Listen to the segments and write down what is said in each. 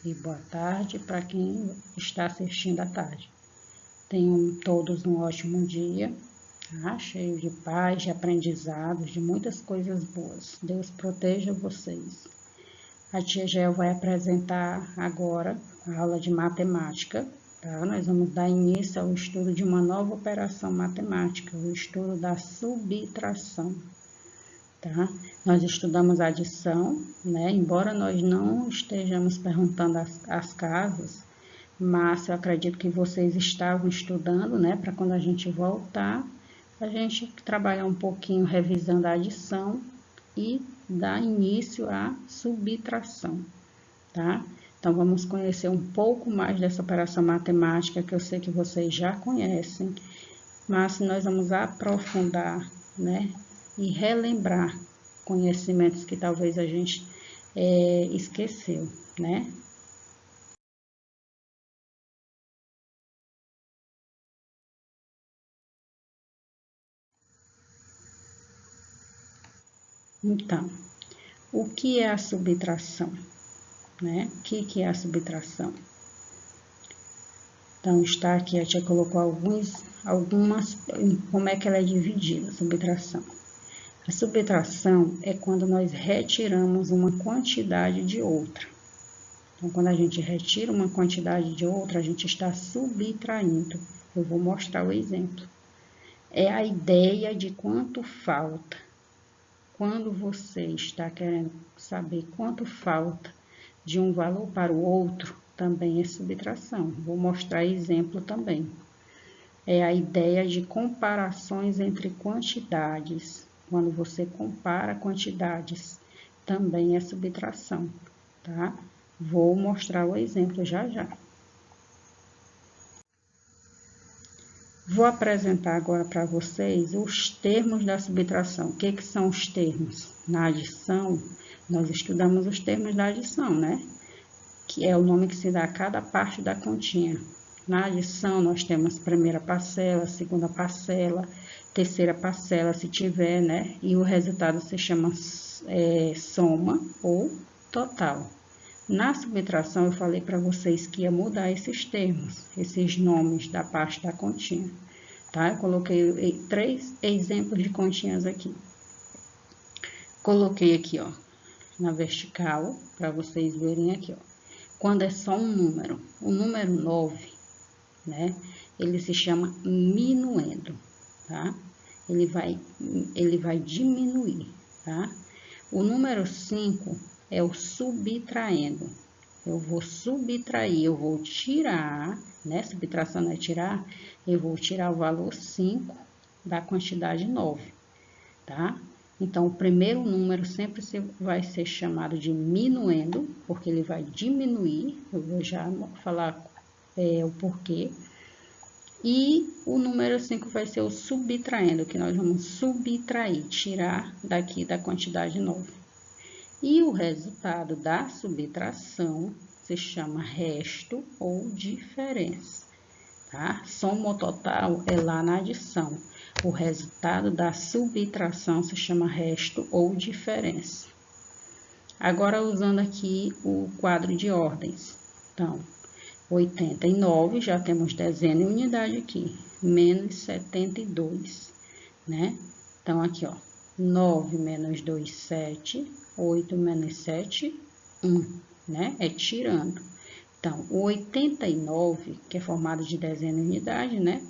e boa tarde para quem está assistindo à tarde. Tenham todos um ótimo dia, tá? Cheio de paz, de aprendizados, de muitas coisas boas. Deus proteja vocês. A tia Gel vai apresentar agora a aula de matemática, tá? Nós vamos dar início ao estudo de uma nova operação matemática, o estudo da subtração. Tá? Nós estudamos adição, né? Embora nós não estejamos perguntando as casas, mas eu acredito que vocês estavam estudando, né? Para quando a gente voltar, a gente trabalhar um pouquinho revisando a adição e dar início à subtração, tá? Então, vamos conhecer um pouco mais dessa operação matemática que eu sei que vocês já conhecem, mas nós vamos aprofundar, né? E relembrar conhecimentos que talvez a gente esqueceu, né? Então, o que é a subtração, né? O que é a subtração? Então, está aqui, a tia colocou algumas, como é que ela é dividida, a subtração. A subtração é quando nós retiramos uma quantidade de outra. Então, quando a gente retira uma quantidade de outra, a gente está subtraindo. Eu vou mostrar o exemplo. É a ideia de quanto falta. Quando você está querendo saber quanto falta de um valor para o outro, também é subtração. Vou mostrar exemplo também. É a ideia de comparações entre quantidades. Quando você compara quantidades, também é subtração, tá? Vou mostrar o exemplo já já. Vou apresentar agora para vocês os termos da subtração. O que são os termos? Na adição, nós estudamos os termos da adição, né? Que é o nome que se dá a cada parte da continha. Na adição, nós temos primeira parcela, segunda parcela, terceira parcela, se tiver, né? E o resultado se chama soma ou total. Na subtração, eu falei para vocês que ia mudar esses termos, esses nomes da parte da continha, tá? Eu coloquei 3 exemplos de continhas aqui. Coloquei aqui, ó, na vertical, para vocês verem aqui, ó. Quando é só um número, o número 9, né? Ele se chama minuendo, tá? Ele vai diminuir, tá? O número 5 é o subtraindo. Eu vou subtrair, eu vou tirar, né? Subtração é tirar, eu vou tirar o valor 5 da quantidade 9, tá? Então, o primeiro número sempre vai ser chamado de minuendo, porque ele vai diminuir. Eu vou já falar o porquê. E o número 5 vai ser o subtraindo, que nós vamos subtrair, tirar daqui da quantidade 9. E o resultado da subtração se chama resto ou diferença, tá? Soma ou total é lá na adição. O resultado da subtração se chama resto ou diferença. Agora, usando aqui o quadro de ordens. Então, 89, já temos dezena e unidade aqui, menos 72, né? Então, aqui, ó, 9 menos 2, 7, 8 menos 7, 1, né? É tirando. Então, o 89, que é formado de dezena e unidade, né?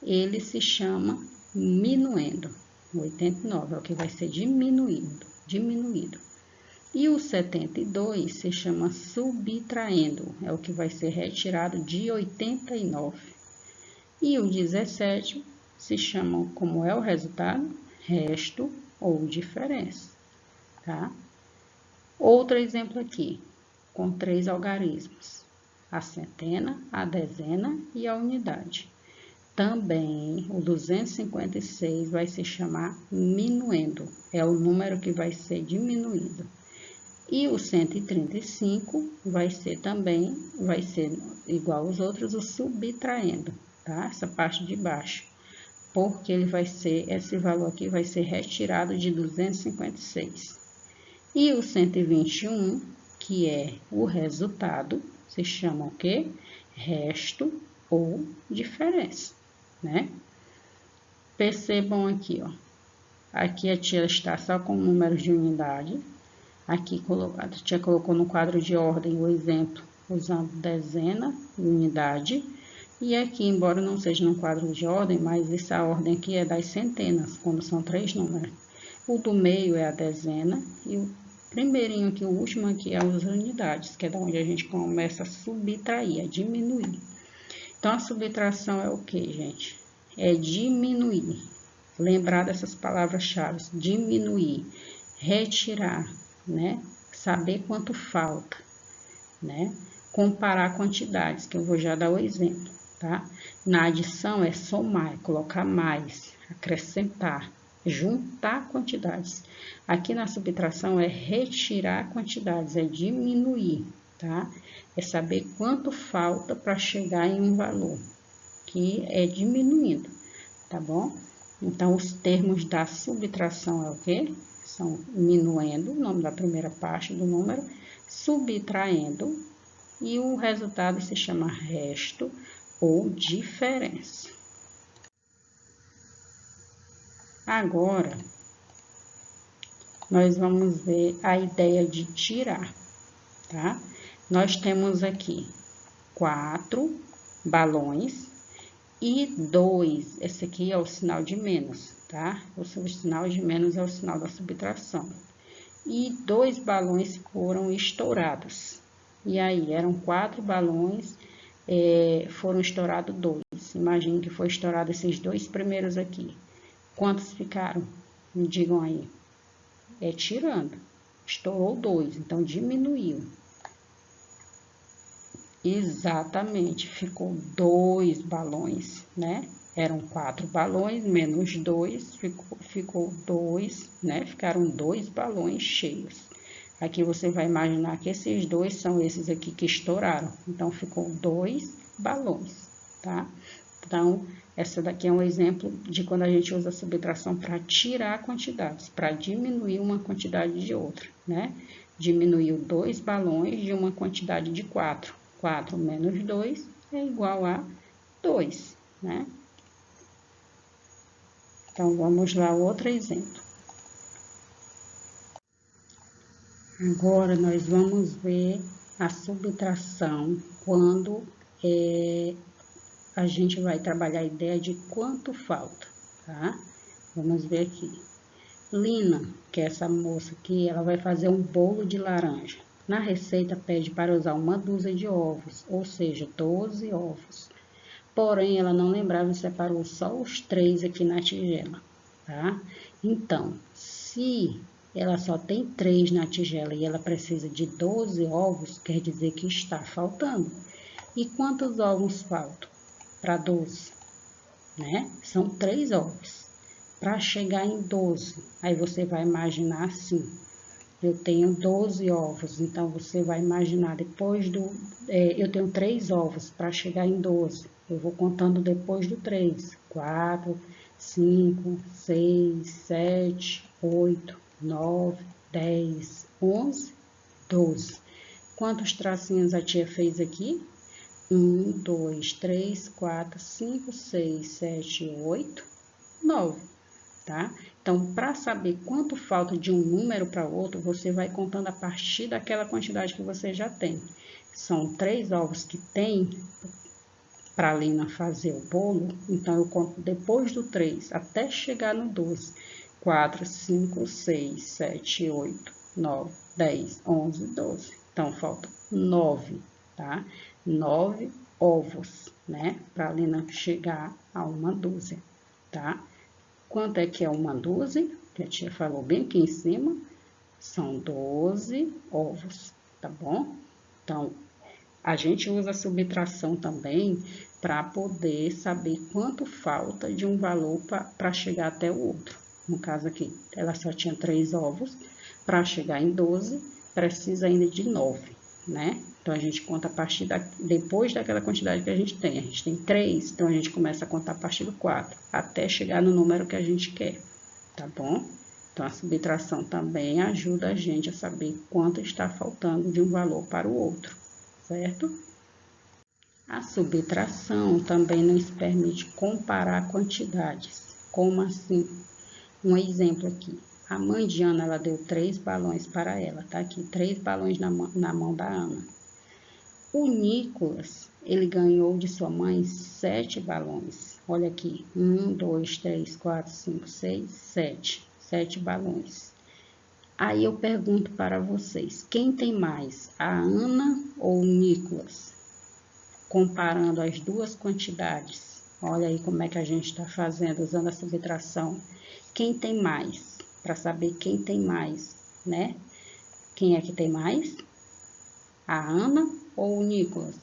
Ele se chama minuendo. O 89 é o que vai ser diminuído. E o 72 se chama subtraindo, é o que vai ser retirado de 89. E o 17 se chama, como é o resultado, resto ou diferença, tá? Outro exemplo aqui, com 3 algarismos, a centena, a dezena e a unidade. Também o 256 vai se chamar minuendo, é o número que vai ser diminuído. E o 135 vai ser igual aos outros, o subtraindo, tá? Essa parte de baixo. Porque ele vai ser, esse valor aqui vai ser retirado de 256. E o 121, que é o resultado, se chama o quê? Resto ou diferença, né? Percebam aqui, ó. Aqui a tia está só com números de unidade. Aqui a tia colocou no quadro de ordem o exemplo usando dezena e unidade. E aqui, embora não seja no quadro de ordem, mas essa ordem aqui é das centenas, quando são 3 números. O do meio é a dezena e o primeirinho aqui, o último aqui é as unidades, que é da onde a gente começa a subtrair, a diminuir. Então, a subtração é o que, gente? É diminuir. Lembrar dessas palavras-chave, diminuir, retirar, né? Saber quanto falta, né? Comparar quantidades, que eu vou já dar o exemplo, tá? Na adição é somar, é colocar mais, acrescentar, juntar quantidades. Aqui na subtração é retirar quantidades, é diminuir, tá? É saber quanto falta para chegar em um valor, que é diminuindo, tá bom? Então, os termos da subtração é o quê? São minuendo, o nome da primeira parte do número, subtraindo, e o resultado se chama resto ou diferença. Agora, nós vamos ver a ideia de tirar, tá? Nós temos aqui 4 balões e 2. Esse aqui é o sinal de menos, tá? O sinal de menos é o sinal da subtração. E 2 balões foram estourados. E aí, eram 4 balões, foram estourados 2. Imagine que foi estourado esses 2 primeiros aqui. Quantos ficaram? Me digam aí. É tirando. Estourou 2, então diminuiu. Exatamente, ficou 2 balões, né? Eram 4 balões, menos 2, ficou 2, né? Ficaram 2 balões cheios. Aqui você vai imaginar que esses 2 são esses aqui que estouraram. Então, ficou 2 balões, tá? Então, essa daqui é um exemplo de quando a gente usa a subtração para tirar quantidades, para diminuir uma quantidade de outra, né? Diminuiu 2 balões de uma quantidade de 4. 4 menos 2 é igual a 2, né? Então, vamos lá, outro exemplo. Agora, nós vamos ver a subtração quando a gente vai trabalhar a ideia de quanto falta, tá? Vamos ver aqui. Lina, que é essa moça aqui, ela vai fazer um bolo de laranja. Na receita pede para usar 1/2 de ovos, ou seja, 12 ovos. Porém, ela não lembrava e separou só os 3 aqui na tigela, tá? Então, se ela só tem 3 na tigela e ela precisa de 12 ovos, quer dizer que está faltando. E quantos ovos faltam para 12? Né? São 3 ovos. Para chegar em 12, aí você vai imaginar assim. Eu tenho 12 ovos, então você vai imaginar depois eu tenho 3 ovos para chegar em 12. Eu vou contando depois do 3. 4, 5, 6, 7, 8, 9, 10, 11, 12. Quantos tracinhos a tia fez aqui? 1, 2, 3, 4, 5, 6, 7, 8, 9. Tá? Então, para saber quanto falta de um número para outro, você vai contando a partir daquela quantidade que você já tem. São 3 ovos que tem para a Lina fazer o bolo, então eu conto depois do 3 até chegar no 12. 4, 5, 6, 7, 8, 9, 10, 11, 12. Então, falta 9, tá? 9 ovos, né? Para a Lina chegar a 1/12, tá? Quanto é que é 1/12? Que a tia falou bem aqui em cima. São 12 ovos, tá bom? Então, a gente usa a subtração também para poder saber quanto falta de um valor para chegar até o outro. No caso aqui, ela só tinha 3 ovos. Para chegar em 12, precisa ainda de 9, né? Então, a gente conta a partir depois daquela quantidade que a gente tem. A gente tem 3, então a gente começa a contar a partir do 4, até chegar no número que a gente quer, tá bom? Então, a subtração também ajuda a gente a saber quanto está faltando de um valor para o outro, certo? A subtração também nos permite comparar quantidades. Como assim? Um exemplo aqui. A mãe de Ana, ela deu 3 balões para ela, tá aqui, 3 balões na mão da Ana. O Nicolas, ele ganhou de sua mãe 7 balões. Olha aqui, 1, 2, 3, 4, 5, 6, 7. 7 balões. Aí eu pergunto para vocês, quem tem mais, a Ana ou o Nicolas? Comparando as duas quantidades. Olha aí como é que a gente está fazendo, usando a subtração. Quem tem mais? Para saber quem tem mais, né? Quem é que tem mais? A Ana ou o Nicolas?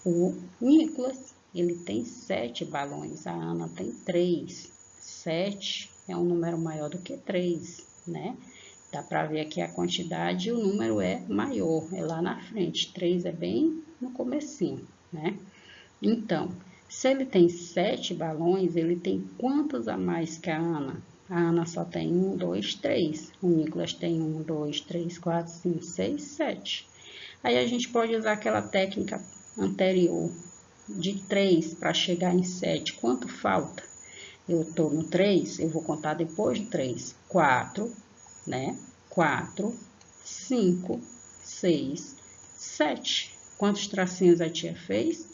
O Nicolas, ele tem 7 balões, a Ana tem 3. 7 é um número maior do que 3, né? Dá para ver aqui a quantidade e o número é maior, é lá na frente. 3 é bem no comecinho, né? Então, se ele tem 7 balões, ele tem quantos a mais que a Ana? A Ana só tem 1, 2, 3. O Nicolas tem 1, 2, 3, 4, 5, 6, 7. Aí a gente pode usar aquela técnica anterior de 3 para chegar em 7. Quanto falta? Eu estou no 3, eu vou contar depois do 3. 4, né? 4, 5, 6, 7. Quantos tracinhos a tia fez?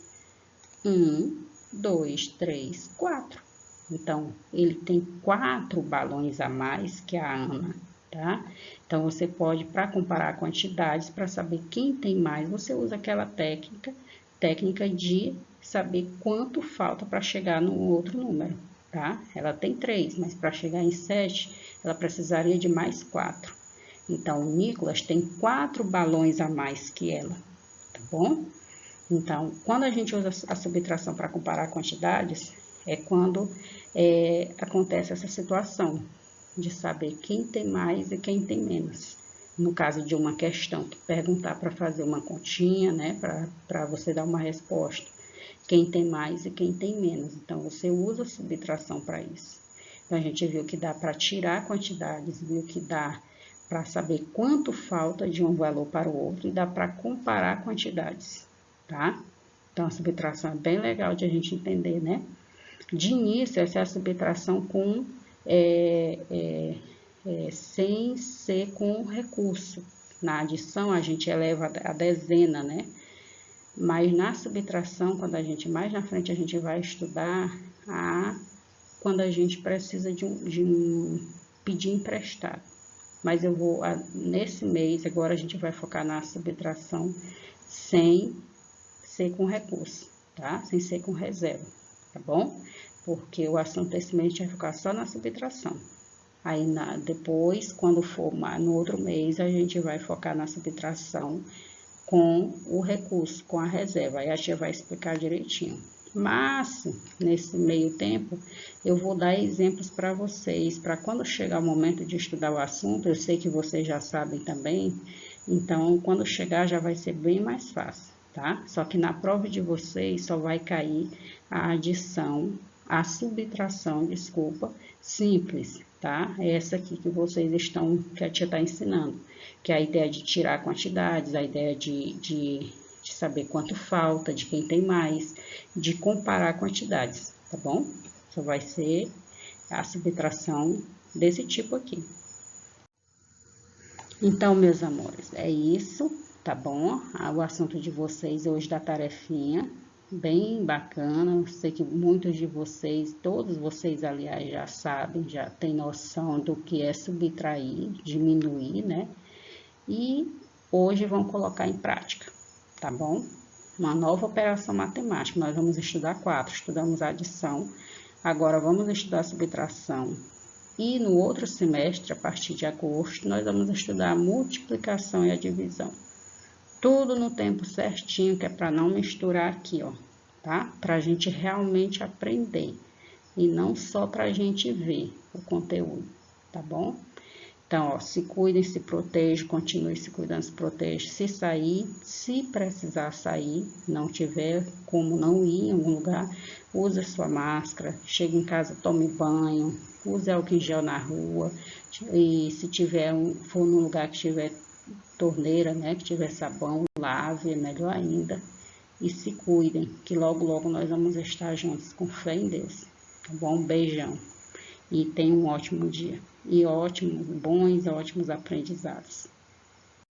1, 2, 3, 4. Então, ele tem 4 balões a mais que a Ana, tá? Então, você pode, para comparar quantidades, para saber quem tem mais, você usa aquela técnica de saber quanto falta para chegar no outro número, tá? Ela tem 3, mas para chegar em 7, ela precisaria de mais 4. Então, o Nicolas tem 4 balões a mais que ela, tá bom? Então, quando a gente usa a subtração para comparar quantidades, é quando acontece essa situação de saber quem tem mais e quem tem menos. No caso de uma questão, que perguntar para fazer uma continha, né, para você dar uma resposta. Quem tem mais e quem tem menos. Então, você usa a subtração para isso. Então, a gente viu que dá para tirar quantidades, viu que dá para saber quanto falta de um valor para o outro e dá para comparar quantidades, tá? Então, a subtração é bem legal de a gente entender, né? De início, essa é a subtração com, sem ser com recurso. Na adição, a gente eleva a dezena, né? Mas na subtração, quando a gente, mais na frente, a gente vai estudar quando a gente precisa de pedir emprestado. Mas eu vou, nesse mês, agora a gente vai focar na subtração sem ser com recurso, tá? Sem ser com reserva, tá bom? Porque o assunto desse mês a gente vai focar só na subtração. Aí, depois, quando for no outro mês, a gente vai focar na subtração com o recurso, com a reserva. Aí a tia vai explicar direitinho. Mas, nesse meio tempo, eu vou dar exemplos para vocês, para quando chegar o momento de estudar o assunto, eu sei que vocês já sabem também, então, quando chegar já vai ser bem mais fácil, tá? Só que na prova de vocês só vai cair a adição, a subtração, desculpa, simples, tá? É essa aqui que vocês estão, que a tia está ensinando, que é a ideia de tirar quantidades, a ideia de saber quanto falta, de quem tem mais, de comparar quantidades, tá bom? Só vai ser a subtração desse tipo aqui. Então, meus amores, é isso, tá bom? O assunto de vocês hoje da tarefinha, bem bacana. Eu sei que muitos de vocês, todos vocês, aliás, já sabem, já tem noção do que é subtrair, diminuir, né? E hoje vão colocar em prática, tá bom? Uma nova operação matemática, nós vamos estudar 4, estudamos a adição, agora vamos estudar a subtração. E no outro semestre, a partir de agosto, nós vamos estudar a multiplicação e a divisão. Tudo no tempo certinho, que é para não misturar aqui, ó, tá? Para a gente realmente aprender e não só para a gente ver o conteúdo, tá bom? Então, ó, se cuidem, se protejam, continue se cuidando, se protejam. Se sair, se precisar sair, não tiver como não ir em algum lugar, use a sua máscara, chegue em casa, tome banho, use álcool em gel na rua. E se for num lugar que tiver torneira, né, que tiver sabão, lave, é melhor ainda. e se cuidem, que logo, logo nós vamos estar juntos, com fé em Deus, tá bom? Um beijão e tenham um ótimo dia e ótimos, bons, ótimos aprendizados.